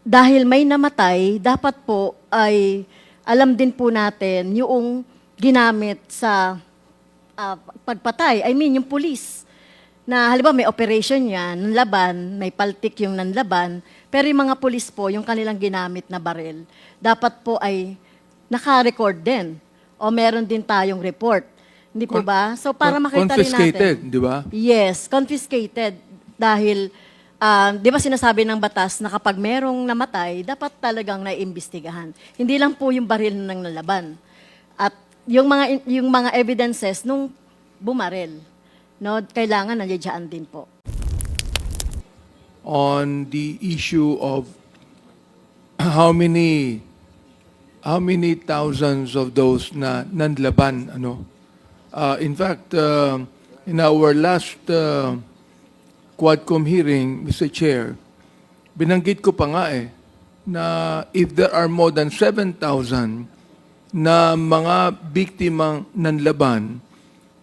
dahil may namatay, dapat po ay alam din po natin yung ginamit sa pagpatay. I mean, yung police. Na halimbawa may operation yan, nanlaban, may paltik yung nanlaban, pero yung mga police po, yung kanilang ginamit na baril, dapat po ay naka-record din. O meron din tayong report. Hindi po ba? So para makita rin natin. Confiscated, di ba? Yes, confiscated. Dahil, di ba sinasabi ng batas na kapag merong namatay, dapat talagang naiimbestigahan. Hindi lang po yung baril ng nalaban. At yung mga evidences nung bumaril, no, kailangan nandiyan din po. On the issue of how many thousands of those na nanlaban, ano? In fact, in our last Quadcom hearing, Mr. Chair, binanggit ko pa nga na if there are more than 7,000 na mga biktimang nanlaban,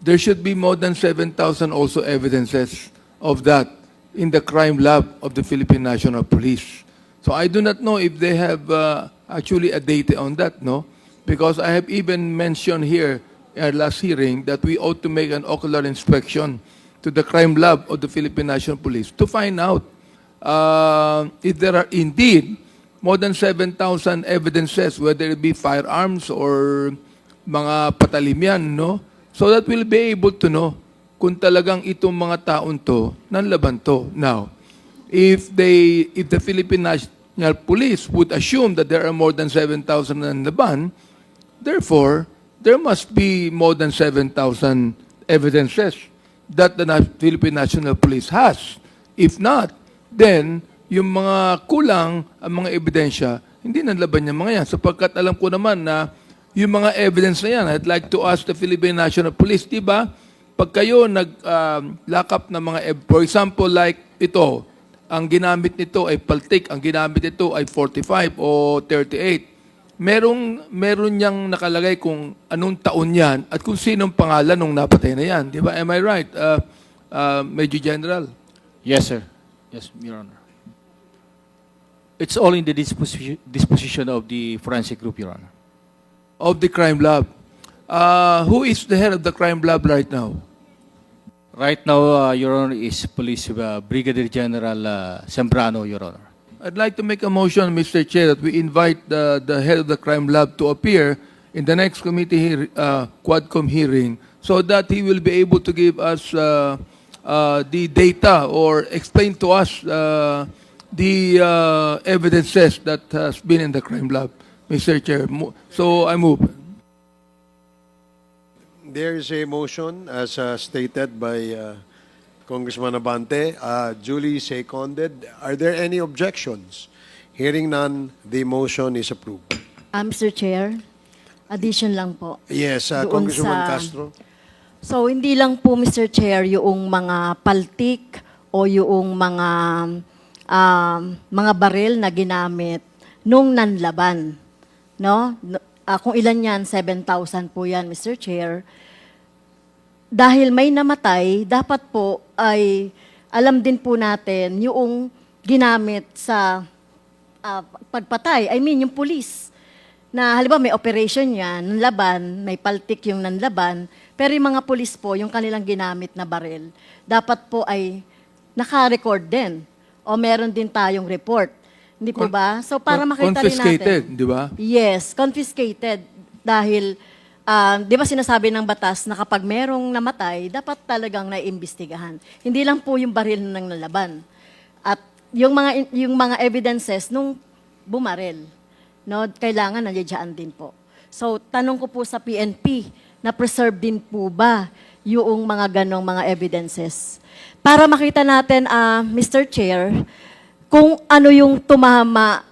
there should be more than 7,000 also evidences of that in the crime lab of the Philippine National Police. So I do not know if they have actually a data on that, no? Because I have even mentioned here in our last hearing that we ought to make an ocular inspection to the crime lab of the Philippine National Police to find out if there are indeed more than 7,000 evidences, whether it be firearms or mga patalim yan, no? So that we'll be able to know kung talagang itong mga taon to nanlaban to. Now, if the Philippine National Police would assume that there are more than 7,000 nanlaban, therefore, there must be more than 7,000 evidences that the Philippine National Police has. If not, then yung mga kulang ang mga ebidensya, hindi nanlaban yung mga yan. Sapagkat alam ko naman na yung mga evidence na yan, I'd like to ask the Philippine National Police, di ba? Pag kayo nag-lock up ng mga, for example, like ito, ang ginamit nito ay paltik, ang ginamit nito ay 45 o 38. Meron niyang nakalagay kung anong taon yan at kung sinong pangalan nung napatay na yan. Di ba? Am I right, Major General? Yes, sir. Yes, Your Honor. It's all in the disposition of the forensic group, Your Honor. Of the crime lab. Who is the head of the crime lab right now? Right now, Your Honor, is Police Brigadier General Sembrano, Your Honor. I'd like to make a motion, Mr. Chair, that we invite the head of the crime lab to appear in the next committee Quadcom hearing so that he will be able to give us the data or explain to us the evidences that has been in the crime lab, Mr. Chair. So I move. There is a motion as stated by Congressman Abante, duly seconded. Are there any objections? Hearing none, the motion is approved. Mr. Chair, addition lang po. Yes, Doon Congresswoman sa- Castro. So, hindi lang po, Mr. Chair, yung mga paltik o yung mga baril na ginamit nung nanlaban. No? Kung ilan yan, 7,000 po yan, Mr. Chair. Dahil may namatay, dapat po ay alam din po natin yung ginamit sa pagpatay. I mean, yung police. Na halimbawa may operation yan, nanlaban, may paltik yung nanlaban, pero yung mga police po, yung kanilang ginamit na baril, dapat po ay naka-record din. O meron din tayong report. Hindi po ba? So para makita rin natin. Confiscated, di ba? Yes, confiscated. Dahil, di ba sinasabi ng batas na kapag merong namatay, dapat talagang naiimbestigahan. Hindi lang po yung baril ng nalaban. At yung mga evidences nung bumaril, no, kailangan nandiyan din po. So, tanong ko po sa PNP, na-preserve din po ba yung mga ganong mga evidences? Para makita natin, Mr. Chair, kung ano yung tumama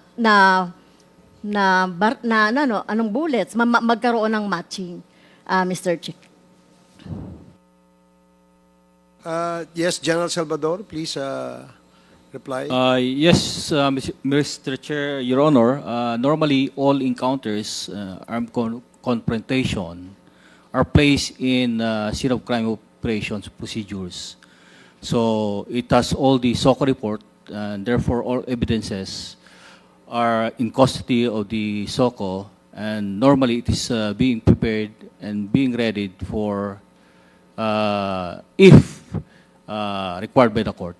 anong bullets, magkaroon ng matching, Mr. Chick. Yes, General Salvador, please reply. Yes, Mr. Chair, Your Honor, normally all encounters, armed confrontation, are placed in scene of crime operations procedures. So it has all the SOCO report, and therefore all evidences are in custody of the SOCO, and normally it is being prepared and being readied for if required by the court.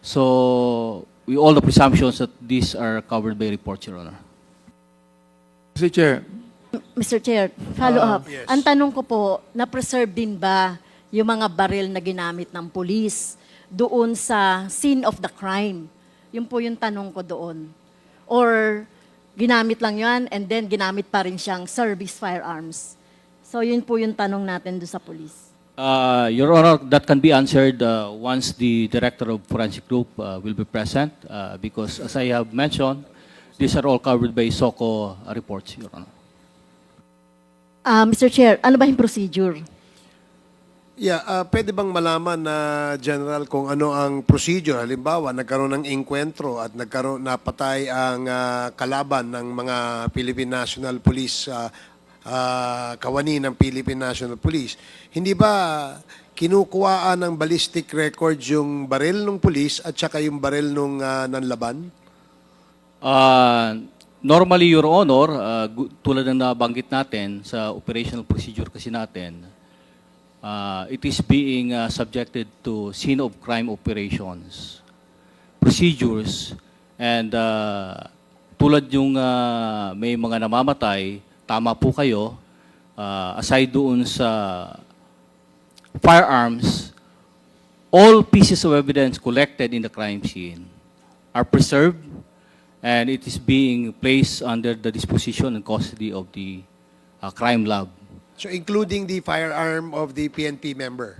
So, with all the presumptions that these are covered by reports, Your Honor. Mr. Chair, Mr. Chair, follow up. yes. Ang tanong ko po, na-preserve din ba yung mga baril na ginamit ng pulis doon sa scene of the crime? Yun po yung tanong ko doon. Or ginamit lang yan and then ginamit pa rin siyang service firearms? So yun po yung tanong natin doon sa pulis. Your Honor, that can be answered once the Director of Forensic Group will be present, because as I have mentioned, these are all covered by SOCO reports, Your Honor. Mr. Chair, ano ba yung procedure? Yeah, pwede bang malaman na General kung ano ang procedure? Halimbawa, nagkaroon ng inkwentro at napatay ang kalaban ng mga Philippine National Police, kawani ng Philippine National Police. Hindi ba kinukuhaan ng ballistic records yung baril ng police at saka yung baril ng nanlaban? Normally, Your Honor, tulad ng nabanggit natin sa operational procedure kasi natin, it is being subjected to scene of crime operations, procedures, and tulad yung may mga namamatay, tama po kayo, aside doon sa firearms, all pieces of evidence collected in the crime scene are preserved and it is being placed under the disposition and custody of the crime lab. So including the firearm of the PNP member?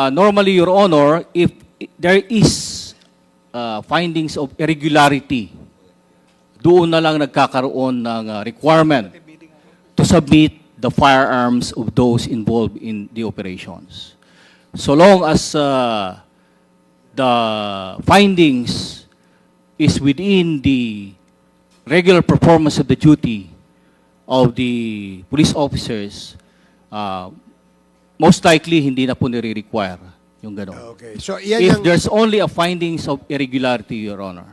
Normally, Your Honor, if there is findings of irregularity, doon na lang nagkakaroon ng requirement to submit the firearms of those involved in the operations. So long as the findings is within the regular performance of the duty of the police officers, most likely hindi na po nire-require yung gano'n. Okay. So yan If yung, there's only a findings of irregularity, Your Honor.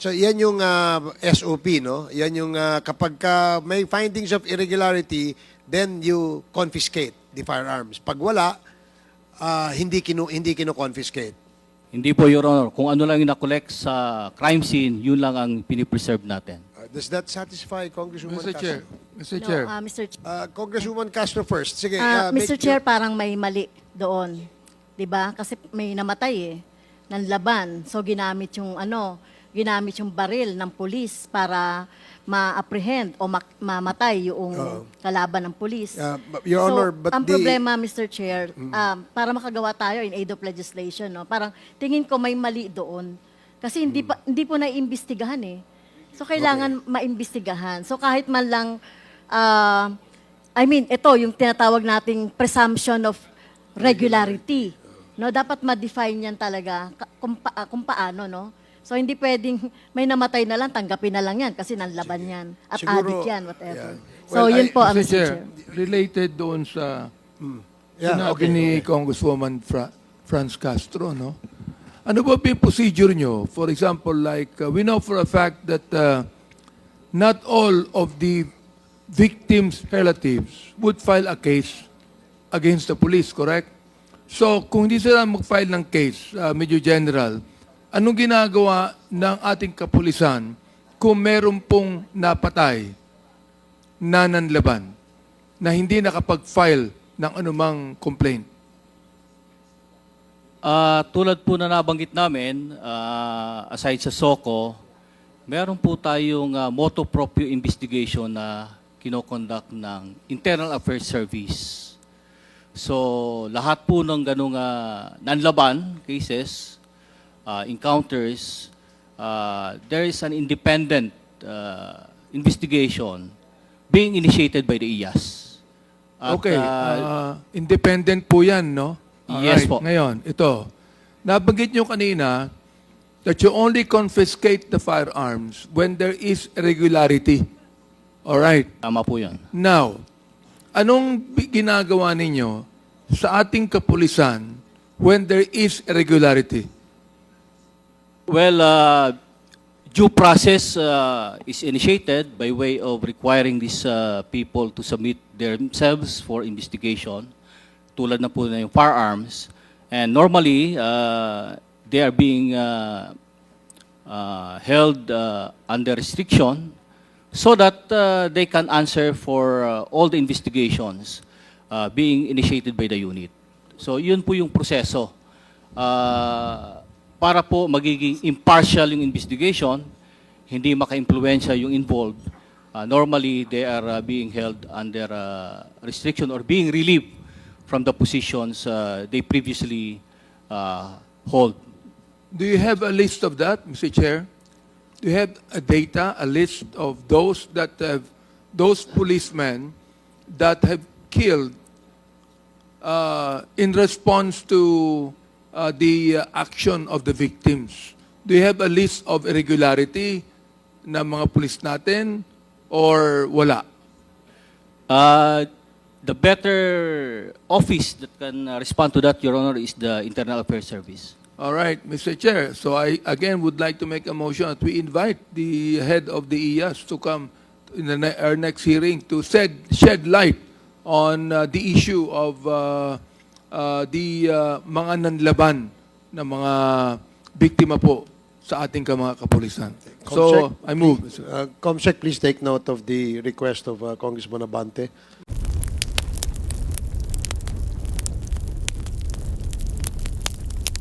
so yan yung SOP, no? Yan yung kapag may findings of irregularity, then you confiscate the firearms. Pag wala, hindi kino-confiscate. Hindi po, Your Honor. Kung ano lang yung na-collect sa crime scene, yun lang ang pinipreserve natin. Does that satisfy Congresswoman Mr. Castro? Chair, Mr. No, Chair. Mr. Ch- Congresswoman Castro first. Sige, Mr. Chair, parang may mali doon. 'Di ba? Kasi may namatay ng laban. So ginamit yung baril ng pulis para ma-apprehend o mamatay yung kalaban ng pulis. Your Honor, so, but ang problema, Mr. Chair, para makagawa tayo in aid of legislation, no, parang tingin ko may mali doon. Kasi hindi po naiimbestigahan eh. So kailangan maimbestigahan. So kahit man lang, ito yung tinatawag nating presumption of regularity. No, dapat ma-define yan talaga kung paano, no? So hindi pwedeng may namatay na lang, tanggapin na lang yan kasi nanlaban yan. At Siguro, adik yan, whatever. yeah. So Well, yun po, Mr. Mr. Chair, Chair. related doon sa Yeah, sinabi ni Congresswoman Franz Castro, no? Ano ba yung procedure nyo? For example, like, we know for a fact that not all of the victims' relatives would file a case against the police, correct? So, kung hindi sila mag-file ng case, Major General, anong ginagawa ng ating kapulisan kung meron pong napatay na nanlaban na hindi nakapag-file ng anumang complaint? Tulad po na nabanggit namin, aside sa SOCO, meron po tayong motu proprio investigation na kinoconduct ng Internal Affairs Service. So, lahat po ng ganung nanlaban cases, encounters, there is an independent investigation being initiated by the IAS. At, Okay, independent po yan, no? Yes Alright, po. Ngayon, ito. Nabanggit nyo kanina that you only confiscate the firearms when there is irregularity. Alright. Tama po yan. Now, anong ginagawa ninyo sa ating kapulisan when there is irregularity? Well, due process is initiated by way of requiring these people to submit themselves for investigation, tulad na po na yung firearms. And normally, they are being held under restriction so that they can answer for all the investigations being initiated by the unit. So yun po yung proseso. Para po magiging impartial yung investigation, hindi maka-impluensya yung involved, normally they are being held under restriction or being relieved from the positions they previously hold. Do you have a list of that, Mr. Chair? Do you have a data, a list of those policemen that have killed in response to the action of the victims? Do you have a list of irregularity na mga pulis natin or wala? The better office that can respond to that, Your Honor, is the Internal Affairs Service. All right, Mr. Chair. So I again would like to make a motion that we invite the head of the IAS to come in our next hearing to shed light on the issue of the mga nanlaban na mga biktima po sa ating mga kapulisan. So I move. Comsec, please take note of the request of Congressman Abante.